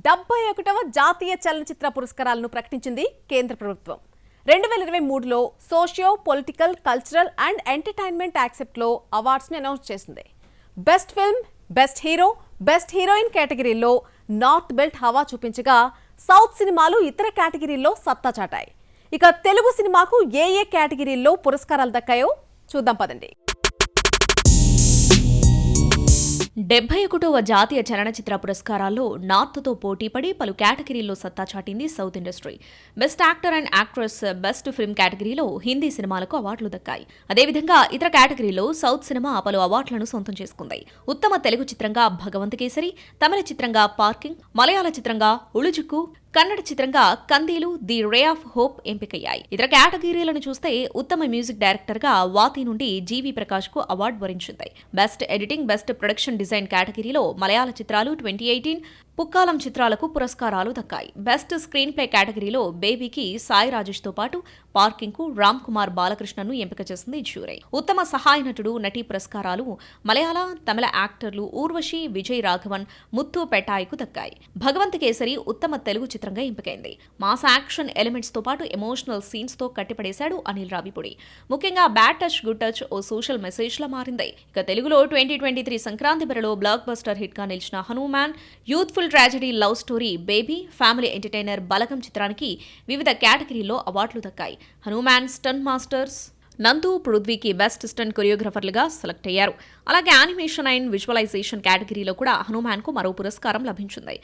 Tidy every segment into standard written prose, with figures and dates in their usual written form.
71వ జాతీయ చలనచిత్ర పురస్కారాలను ప్రకటించింది కేంద్ర ప్రభుత్వం. 2023లో socio political, cultural and entertainment యాక్సెప్ట్లో అవార్డ్స్ ని అనౌన్స్ చేసింది. Best film, best hero, best heroine కేటగిరీల్లో నార్త్ బెల్ట్ హవా చూపించగా సౌత్ సినిమాలు ఇతర కేటగిరీల్లో సత్తా చాటాయి. ఇక తెలుగు సినిమాకు ఏ కేటగిరీల్లో పురస్కారాలు దక్కాయో చూద్దాం పదండి. 71వ జాతీయ చలనచిత్ర పురస్కారాల్లో నార్త్తో పోటీపడి పలు కేటగిరీల్లో సత్తా చాటింది south industry. Best actor and actress, best film కేటగిరీలో హిందీ సినిమాలకు అవార్డులు దక్కాయి. అదేవిధంగా ఇతర కేటగిరీలో సౌత్ సినిమా పలు అవార్డులను సొంతం చేసుకుంది. ఉత్తమ తెలుగు చిత్రంగా భగవంత్ కేసరి, తమిళ చిత్రంగా పార్కింగ్, మలయాళ చిత్రంగా ఉళుజుక్కు, కన్నడ చిత్రంగా కందీలు, ది రే ఆఫ్ హోప్ ఎంపికయ్యాయి. ఇతర కేటగిరీలను చూస్తే ఉత్తమ మ్యూజిక్ డైరెక్టర్ గా వాతి నుండి జీవి ప్రకాష్ కు అవార్డు వరించింది. Best editing, best production design కేటగిరీలో మలయాళ చిత్రాలు 2018 పుక్కాలం చిత్రాలకు పురస్కారాలు దక్కాయి. బెస్ట్ స్క్రీన్ ప్లే కేటగిరీలో బేబీకి సాయి రాజేష్ తో పాటు పార్కింగ్ కు రామ్ కుమార్ బాలకృష్ణను ఎంపిక చేసింది జ్యూరీ. ఉత్తమ సహాయ నటుడు, నటి పురస్కారాలు మలయాళ, తమిళ యాక్టర్లు ఊర్వశి, విజయ్ రాఘవన్, ముత్తు పెటాయ్కు దక్కాయి. భగవంత్ కేసరి ఉత్తమ తెలుగు చిత్రంగా ఎంపికైంది. మాస్ యాక్షన్ ఎలిమెంట్స్ తో పాటు ఎమోషనల్ సీన్స్ తో కట్టిపడేశాడు అనిల్ రావిపూడి. ముఖ్యంగా బ్యాడ్ టచ్, గుడ్ టచ్ ఓ సోషల్ మెసేజ్ లా మారింది. ఇక తెలుగులో 2023 సంక్రాంతి బరిలో బ్లాక్ బస్టర్ హిట్ గా నిలిచిన Hanuman, youthful tragedy love story baby, family entertainer Balagam చిత్రానికి వివిధ కేటగిరీల్లో అవార్డులు దక్కాయి. హనుమాన్ స్టంట్ మాస్టర్స్ నందు, పృథ్వీకి బెస్ట్ స్టంట్ కొరియోగ్రాఫర్లుగా సెలెక్ట్ అయ్యారు. అలాగే యానిమేషన్ అండ్ విజువలైజేషన్ కేటగిరీలో కూడా హనుమాన్ కు మరో పురస్కారం లభించింది.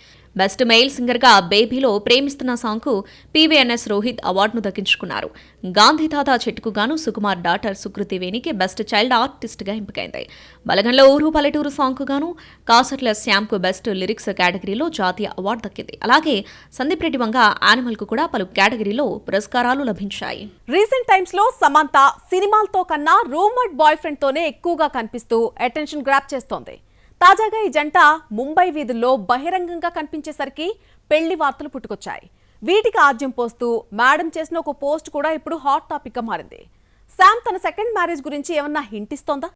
బెస్ట్ మెయిల్ సింగర్ గా బేబీలో ప్రేమిస్తున్న సాంగ్ కు PVNS రోహిత్ అవార్డును దక్కించుకున్నారు. గాంధీ తాత చెట్టుకు గాను సుకుమార్ డాటర్ సుకృతి వేణికి బెస్ట్ చైల్డ్ ఆర్టిస్ట్ గా ఎంపికైంది. బలగంలో ఊరు పల్లెటూరు సాంగ్ కు గాను కాసట్ల శ్యామ్ కు బెస్ట్ లిరిక్స్ కేటగిరీలో జాతీయ అవార్డు దక్కింది. అలాగే సందీప్ రెడ్డి వంగ యానిమల్ కు కూడా పలు కేటగిరీలో పురస్కారాలు లభించాయి. రీసెంట్ టైమ్స్ లో సమంత సినిమాలతో కన్నా రూమర్డ్ బాయ్ ఫ్రెండ్ తోనే ఎక్కువగా కనిపిస్తూ అటెన్షన్ గ్రాప్ చేస్తోంది. తాజాగా ఈ జంట ముంబై వీధుల్లో బహిరంగంగా కనిపించేసరికి పెళ్లి వార్తలు పుట్టుకొచ్చాయి. వీటికి ఆజ్యం పోస్తూ మేడం చేసిన ఒక పోస్ట్ కూడా ఇప్పుడు హాట్ టాపిక్ గా మారింది. శామ్ తన సెకండ్ మ్యారేజ్ గురించి ఏమన్నా హింట్ ఇస్తోందా?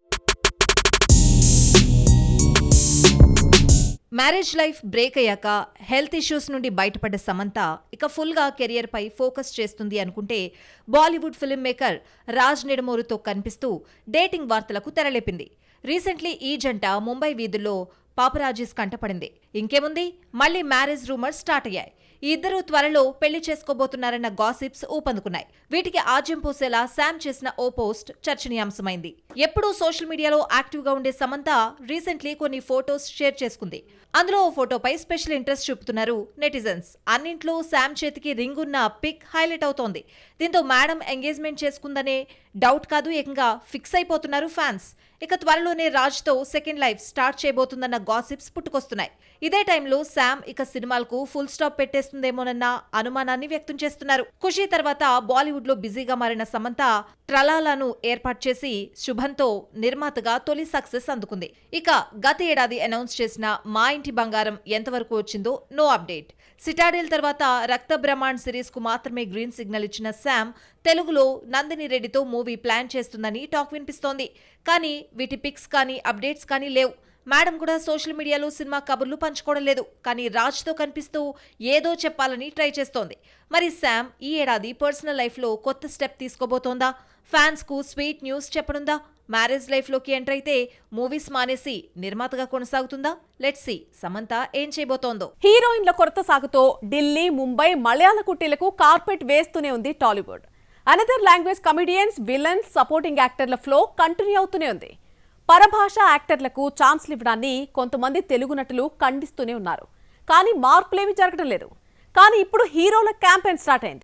మ్యారేజ్ లైఫ్ బ్రేక్ అయ్యాక హెల్త్ ఇష్యూస్ నుండి బయటపడ్డ సమంత ఇక ఫుల్గా కెరియర్ పై ఫోకస్ చేస్తుంది అనుకుంటే బాలీవుడ్ ఫిల్మ్ మేకర్ రాజ్ నిడమోరుతో కనిపిస్తూ డేటింగ్ వార్తలకు తెరలేపింది. రీసెంట్లీ ఈ జంట ముంబై వీధుల్లో పాపరాజీస్ కంటపడింది. ఇంకేముంది, మళ్లీ మ్యారేజ్ రూమర్స్ స్టార్ట్ అయ్యాయి. ఈ ఇద్దరూ త్వరలో పెళ్లి చేసుకోబోతున్నారన్న గాసిప్స్ ఊపందుకున్నాయి. వీటికి ఆజ్యం పోసేలా శామ్ చేసిన ఓ పోస్ట్ చర్చనీయాంశమైంది. ఎప్పుడూ సోషల్ మీడియాలో యాక్టివ్ గా ఉండే సమంత రీసెంట్లీ కొన్ని ఫోటోస్ షేర్ చేసుకుంది. అందులో ఓ ఫోటోపై స్పెషల్ ఇంట్రెస్ట్ చూపుతున్నారు నెటిజన్స్. అన్నింట్లో శామ్ చేతికి రింగ్ ఉన్న పిక్ హైలైట్ అవుతోంది. దీంతో మేడం ఎంగేజ్మెంట్ చేసుకుందనే డౌట్ కాదు, ఏకంగా ఫిక్స్ అయిపోతున్నారు ఫ్యాన్స్. ఇక త్వరలోనే రాజ్ తో సెకండ్ లైఫ్ స్టార్ట్ చేయబోతుందన్న గాసిప్స్ పుట్టుకొస్తున్నాయి. ఇదే టైంలో శామ్ ఇక సినిమాలకు ఫుల్ స్టాప్ పెట్టేస్తుందేమోనన్న అనుమానాన్ని వ్యక్తం చేస్తున్నారు. ఖుషీ తర్వాత బాలీవుడ్ లో బిజీగా మారిన సమంత ట్రలాలాను ఏర్పాటు చేసి శుభంతో నిర్మాతగా తొలి సక్సెస్ అందుకుంది. ఇక గత ఏడాది అనౌన్స్ చేసిన మా ఇంటి బంగారం ఎంతవరకు వచ్చిందో నో అప్డేట్. సిటాడెల్ తర్వాత రక్త బ్రహ్మాండ్ సిరీస్ కు మాత్రమే గ్రీన్ సిగ్నల్ ఇచ్చిన శామ్ తెలుగులో నందిని రెడ్డితో మూవీ ప్లాన్ చేస్తుందని టాక్ వినిపిస్తోంది. కానీ వీటి పిక్స్ కానీ అప్డేట్స్ కానీ లేవు. మేడం కూడా సోషల్ మీడియాలో సినిమా కబుర్లు పంచుకోవడం లేదు. కానీ రాజ్తో కనిపిస్తూ ఏదో చెప్పాలని ట్రై చేస్తోంది. మరి శామ్ ఈ ఏడాది పర్సనల్ లైఫ్లో కొత్త స్టెప్ తీసుకోబోతోందా? ఫ్యాన్స్ కు స్వీట్ న్యూస్ చెప్పనుందా? మ్యారేజ్ లైఫ్ లోకి ఎంటర్ అయితే మూవీస్ మానేసి నిర్మాతగా కొనసాగుతుందా? లెట్స్ సీ సమంత ఏం చేయబోతోందో. హీరోయిన్ల కొరత సాగుతో ఢిల్లీ, ముంబై, మలయాళ కుట్టీలకు కార్పెట్ వేస్తూనే ఉంది Tollywood. Another language comedians, villains, supporting యాక్టర్ల ఫ్లో కంటిన్యూ అవుతూనే ఉంది. పరభాష యాక్టర్లకు ఛాన్స్లు ఇవ్వడాన్ని కొంతమంది తెలుగు నటులు ఖండిస్తూనే ఉన్నారు. కానీ మార్పులేమీ జరగడం లేదు. కానీ ఇప్పుడు హీరోల క్యాంపెయిన్ స్టార్ట్ అయింది.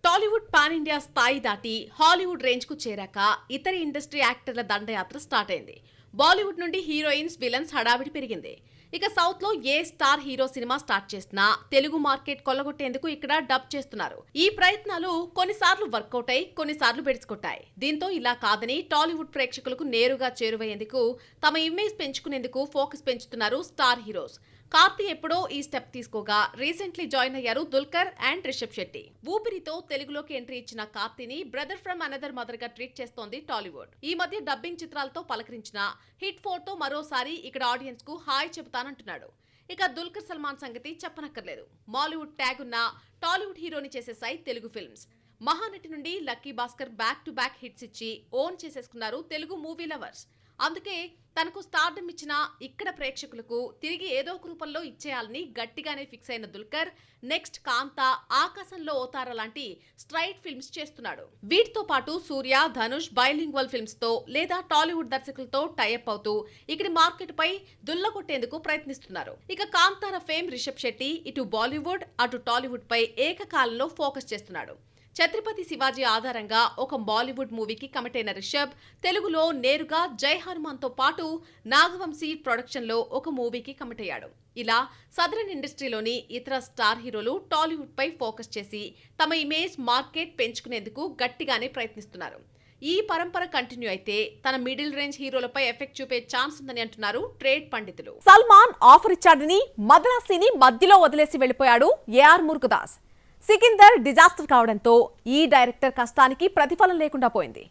టాలీవుడ్ పాన్ ఇండియా స్థాయి దాటి హాలీవుడ్ రేంజ్ కు చేరాక ఇతర ఇండస్ట్రీ యాక్టర్ల దండయాత్ర స్టార్ట్ అయింది. బాలీవుడ్ నుండి హీరోయిన్స్, విలన్స్ హడావిడి పెరిగింది. ఇక సౌత్ లో ఏ స్టార్ హీరో సినిమా స్టార్ట్ చేసినా తెలుగు మార్కెట్ కొల్లగొట్టేందుకు ఇక్కడ డబ్ చేస్తున్నారు. ఈ ప్రయత్నాలు కొన్నిసార్లు వర్కౌట్ అయి కొన్నిసార్లు బెడిసికొట్టాయి. దీంతో ఇలా కాదని టాలీవుడ్ ప్రేక్షకులకు నేరుగా చేరువయ్యేందుకు, తమ ఇమేజ్ పెంచుకునేందుకు ఫోకస్ పెంచుతున్నారు స్టార్ హీరోస్. కార్తీ ఎప్పుడో ఈ స్టెప్ తీసుకోగా రీసెంట్లీ జాయిన్ అయ్యారు దుల్కర్ అండ్ రిషబ్ శెట్టి. ఊపిరితో తెలుగులోకి ఎంట్రీ ఇచ్చిన కార్తీని బ్రదర్ ఫ్రమ్ అనదర్ మదర్ గా ట్రీట్ చేస్తోంది టాలీవుడ్. ఈ మధ్య డబ్బింగ్ చిత్రాలతో పలకరించిన హిట్ 4తో మరోసారి ఇక్కడ ఆడియన్స్ కు హాయ్ చెబుతానంటున్నాడు. ఇక దుల్కర్ సల్మాన్ సంగతి చెప్పనక్కర్లేదు. మాలీవుడ్ ట్యాగ్ ఉన్న టాలీవుడ్ హీరోని చేసేసాయి తెలుగు ఫిల్మ్స్. మహానటి నుండి lucky Bhaskar back to back hits ఇచ్చి ఓన్ చేసేసుకున్నారు తెలుగు మూవీ లవర్స్. అందుకే తనకు స్టార్డమ్ ఇచ్చిన ఇక్కడ ప్రేక్షకులకు తిరిగి ఏదో ఒక రూపంలో ఇచ్చేయాలని గట్టిగానే ఫిక్స్ అయిన దుల్కర్ నెక్స్ట్ కాంత, ఆకాశంలో ఓతార లాంటి స్ట్రైట్ ఫిల్మ్స్ చేస్తున్నాడు. వీటితో పాటు సూర్య, ధనుష్ బైలింగ్వల్ ఫిల్మ్స్ తో లేదా టాలీవుడ్ దర్శకులతో టైఅప్ అవుతూ ఇక్కడి మార్కెట్ పై దుల్లగొట్టేందుకు ప్రయత్నిస్తున్నారు. ఇక కాంతార ఫేమ్ రిషబ్ శెట్టి ఇటు బాలీవుడ్ అటు టాలీవుడ్ పై ఏకకాలంలో ఫోకస్ చేస్తున్నాడు. ఛత్రపతి శివాజీ ఆధారంగా ఒక బాలీవుడ్ మూవీకి కమిట్ అయిన రిషబ్ తెలుగులో నేరుగా జై హనుమాన్ తో పాటు నాగవంశీ ప్రొడక్షన్ లో ఒక మూవీకి కమిట్ అయ్యాడు. ఇలా సదరన్ ఇండస్ట్రీలోని ఇతర స్టార్ హీరోలు టాలీవుడ్ పై ఫోకస్ చేసి తమ ఇమేజ్ మార్కెట్ పెంచుకునేందుకు గట్టిగానే ప్రయత్నిస్తున్నారు. ఈ పరంపర కంటిన్యూ అయితే తన మిడిల్ రేంజ్ హీరోలపై ఎఫెక్ట్ చూపే ఛాన్స్ ఉందని అంటున్నారు ట్రేడ్ పండితులు. సల్మాన్ ఆఫర్ ఇచ్చాడని మద్రాసీని మధ్యలో వదిలేసి వెళ్లిపోయాడు ఏఆర్ మురుగదాస్. సికిందర్ డిజాస్టర్ కావడంతో ఈ డైరెక్టర్ కష్టానికి ప్రతిఫలం లేకుండా పోయింది.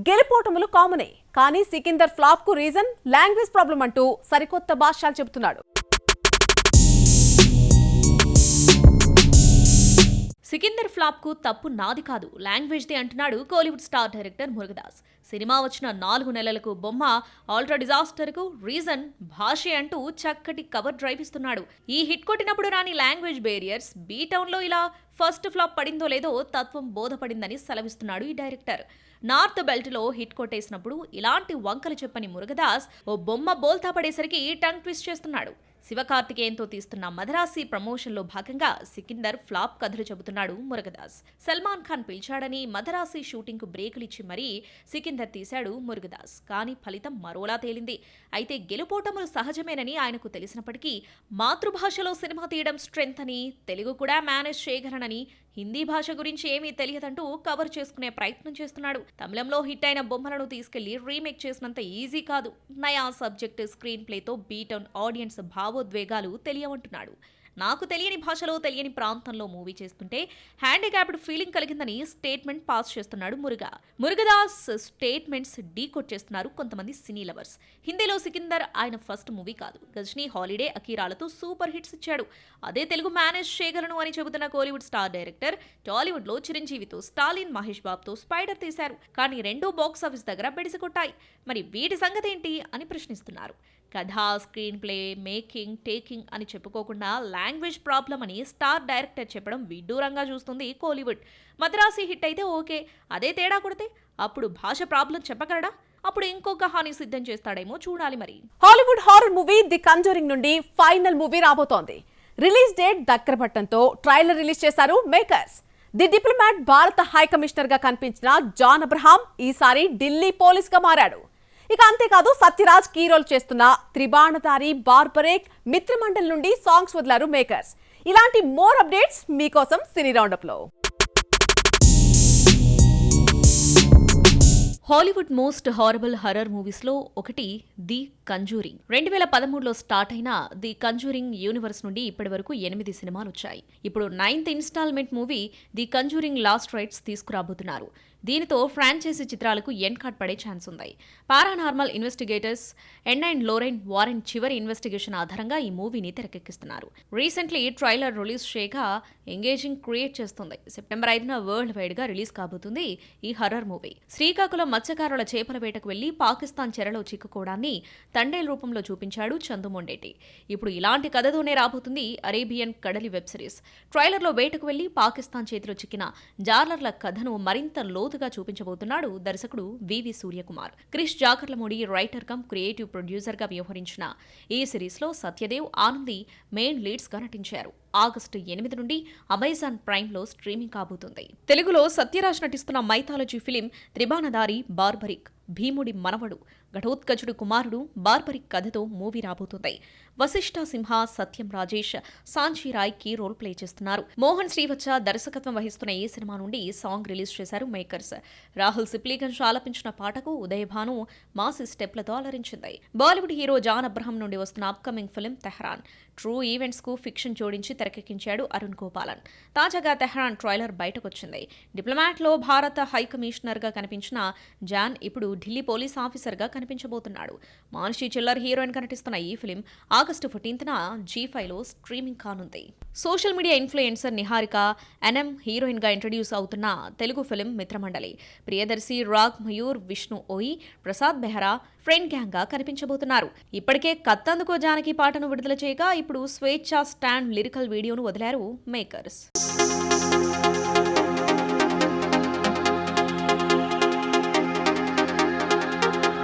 గెలుపోటములు కామనే, కానీ సికిందర్ ఫ్లాప్ కు రీజన్ లాంగ్వేజ్ ప్రాబ్లం అంటూ సరికొత్త భాష్యాలు చెబుతున్నాడు. సికిందర్ ఫ్లాప్ కు తప్పు నాది కాదు, లాంగ్వేజ్దే అంటున్నాడు Kollywood star director Murugadoss. Cinema వచ్చిన 4 నెలలకు బొమ్మ ఆల్ట్రా డిజాస్టర్ కు రీజన్ భాషే అంటూ చక్కటి కవర్ డ్రైవ్ ఇస్తున్నాడు. ఈ హిట్ కొట్టినప్పుడు రాని లాంగ్వేజ్ బేరియర్స్ బీ టౌన్ లో ఇలా ఫస్ట్ ఫ్లాప్ పడిందో లేదో తత్వం బోధపడిందని సెలవిస్తున్నాడు ఈ డైరెక్టర్. నార్త్ బెల్ట్ లో హిట్ కొట్టేసినప్పుడు ఇలాంటి వంకలు చెప్పని మురుగదాస్ ఓ బొమ్మ బోల్తా పడేసరికి టంగ్ ట్విస్ట్ చేస్తున్నాడు. శివకార్తికేయన్తో తీస్తున్న మదరాసి ప్రమోషన్లో భాగంగా సికిందర్ ఫ్లాప్ కథలు చెబుతున్నాడు మురుగదాస్. సల్మాన్ ఖాన్ పిలిచాడని మదరాసి షూటింగ్ కు బ్రేకులిచ్చి మరీ సికిందర్ తీశాడు మురుగదాస్. కానీ ఫలితం మరోలా తేలింది. అయితే గెలుపోటములు సహజమేనని ఆయనకు తెలిసినప్పటికీ మాతృభాషలో సినిమా తీయడం స్ట్రెంత్ అని, తెలుగు కూడా మేనేజ్ చేయగలనని, హిందీ భాష గురించి ఏమీ తెలియదంటూ కవర్ చేసుకునే ప్రయత్నం చేస్తున్నాడు. తమిళంలో హిట్ అయిన బొమ్మలను తీసుకెళ్లి రీమేక్ చేసినంత ఈజీ కాదు. నయా సబ్జెక్ట్, స్క్రీన్ ప్లేతో బీటౌన్ ఆడియన్స్ భావోద్వేగాలు తెలియవంటున్నాడు. నాకు తెలియని భాషలో తెలియని ప్రాంతంలో మూవీ చేస్తుంటే హ్యాండిక్యాప్డ్ ఫీలింగ్ కలిగిందని స్టేట్మెంట్ పాస్ చేస్తున్నాడు మురుగదాస్ స్టేట్మెంట్స్ డీకోడ్ చేస్తున్నారు కొంతమంది సినీ లవర్స్. హిందీలో సికిందర్ ఆయన ఫస్ట్ మూవీ కాదు. గజనీ, హాలిడే, అకీరాలతో సూపర్ హిట్స్ ఇచ్చాడు. అదే తెలుగు మేనేజ్ చేయగలను అని చెబుతున్న కోలీవుడ్ స్టార్ డైరెక్టర్ టాలీవుడ్ లో చిరంజీవితో స్టాలిన్, మహేష్ బాబుతో స్పైడర్ తీశారు. కానీ రెండూ బాక్స్ ఆఫీస్ దగ్గర బెడిసికొట్టాయి. మరి వీటి సంగతి ఏంటి అని ప్రశ్నిస్తున్నారు. కథ, స్క్రీన్ ప్లే, మేకింగ్, టేకింగ్ అని చెప్పుకోకుండా లాంగ్వేజ్ ప్రాబ్లం అని స్టార్ డైరెక్టర్ చెప్పడం విడ్డూరంగా చూస్తుంది కోలీవుడ్. మద్రాసి హిట్ అయితే ఓకే, అదే తేడా కొడితే అప్పుడు భాష ప్రాబ్లం చెప్పగలడా? అప్పుడు ఇంకొక హాని సిద్ధం చేస్తాడేమో చూడాలి. మరి Hollywood horror movie the conjuring నుండి ఫైనల్ మూవీ రాబోతోంది. రిలీజ్ డేట్ దగ్గర పట్టడంతో ట్రైలర్ రిలీజ్ చేశారు మేకర్స్. ది డిప్లొమాట్ భారత హై కమిషనర్ గా కనిపించిన జాన్ అబ్రహాం ఈసారి ఢిల్లీ పోలీస్ గా మారాడు. ఇక అంతేకాదు సత్యరాజ్ కీ రోల్ చేస్తున్న త్రిబాణధారి బార్బరేక్ మిత్రమండల్ నుండి సాంగ్స్ వదిలారు మేకర్స్. ఇలాంటి మోర్ అప్డేట్స్ మీకోసం సినీ రౌండప్ లో. హాలీవుడ్ మోస్ట్ హారబుల్ హర్రర్ మూవీస్లో ఒకటి ది కంజూరింగ్. 2013లో స్టార్ట్ అయిన ది కంజూరింగ్ యూనివర్స్ నుండి ఇప్పటి వరకు 8 సినిమాలు వచ్చాయి. ఇప్పుడు 9th instalment movie the Conjuring last rites తీసుకురాబోతున్నారు. దీనితో ఫ్రాంచైజీ చిత్రాలకు ఎండ్ కార్డ్ పడే ఛాన్స్ ఉంది. Paranormal investigators and Lorraine Warren చివరి ఇన్వెస్టిగేషన్ ఆధారంగా ఈ మూవీని తెరకెక్కిస్తున్నారు. రీసెంట్లీ ట్రైలర్ రిలీజ్ చేయగా ఎంగేజింగ్ క్రియేట్ చేస్తుంది. సెప్టెంబర్ 5న వరల్డ్ వైడ్ గా రిలీజ్ కాబోతుంది ఈ హర్రర్ మూవీ. శ్రీకాకుళం మత్స్యకారుల చేపల వేటకు వెళ్లి పాకిస్తాన్ చెరలో చిక్కుకోవడాన్ని తండేల్ రూపంలో చూపించాడు చందు మొండేటి. ఇప్పుడు ఇలాంటి కథతోనే రాబోతుంది అరేబియన్ కడలి వెబ్ సిరీస్. ట్రైలర్లో వేటకు వెళ్లి పాకిస్తాన్ చేతిలో చిక్కిన జాలర్ల కథను మరింత లోతుగా చూపించబోతున్నాడు దర్శకుడు V V Suryakumar. Krish Jagarlamudi writer cum creative producer గా వ్యవహరించిన ఈ సిరీస్ లో సత్యదేవ్, ఆనంది మెయిన్ లీడ్స్ గా నటించారు. ఆగస్టు 8 నుండి అమెజాన్ ప్రైమ్ లో స్ట్రీమింగ్ కాబోతుంది. తెలుగులో సత్యరాజ్ నటిస్తున్న మైథాలజీ ఫిలిం త్రిబాణధారి బార్బరిక్ భీముడి మనవడు ఘటోత్కచుడు కుమారుడు బార్బరిక్ కథతో మూవీ రాబోతుంది. Vashishta Simha, Satyam Rajesh, Sanchi Rai key role play చేస్తున్నారు. మోహన్ శ్రీవత్స దర్శకత్వం వహిస్తున్న ఈ సినిమా నుండి సాంగ్ రిలీజ్ చేశారు మేకర్స్. రాహుల్ సిప్లీగంజ్ ఆలపించిన పాటకు ఉదయభాను మాసి స్టెప్లతో అలరించింది. బాలీవుడ్ హీరో జాన్ అబ్రహం నుండి వస్తున్న upcoming film Tehran. True events కు ఫిక్షన్ జోడించి తెరకెక్కించాడు అరుణ్ గోపాలన్. తాజాగా తెహ్రాన్ ట్రైలర్ బయటకొచ్చింది. డిప్లొమాట్ లో భారత హై కమిషనర్ గా కనిపించిన జాన్ ఇప్పుడు ఢిల్లీ పోలీస్ ఆఫీసర్గా కనిపించబోతున్నాడు. మానుషి చిల్లర్ హీరోయిన్ కనిపిస్తున్న ఈ ఫిలిం ఆగస్టు 14న G5లో స్ట్రీమింగ్ కానుంది. Social media influencer Niharika NM హీరోయిన్గా ఇంట్రడ్యూస్ అవుతున్న తెలుగు ఫిలిం మిత్రమండలి. ప్రియదర్శి, రాగ్ మయూర్, విష్ణు ఓయి, ప్రసాద్ బెహ్రా ఫ్రెండ్ గ్యాంగ్ గా కనిపించబోతున్నారు. ఇప్పటికే కత్తందుకో జానకి పాటను విడుదల చేయగా ఇప్పుడు స్వేచ్ఛ స్టాండ్ లిరికల్ వీడియోను వదిలారు మేకర్స్.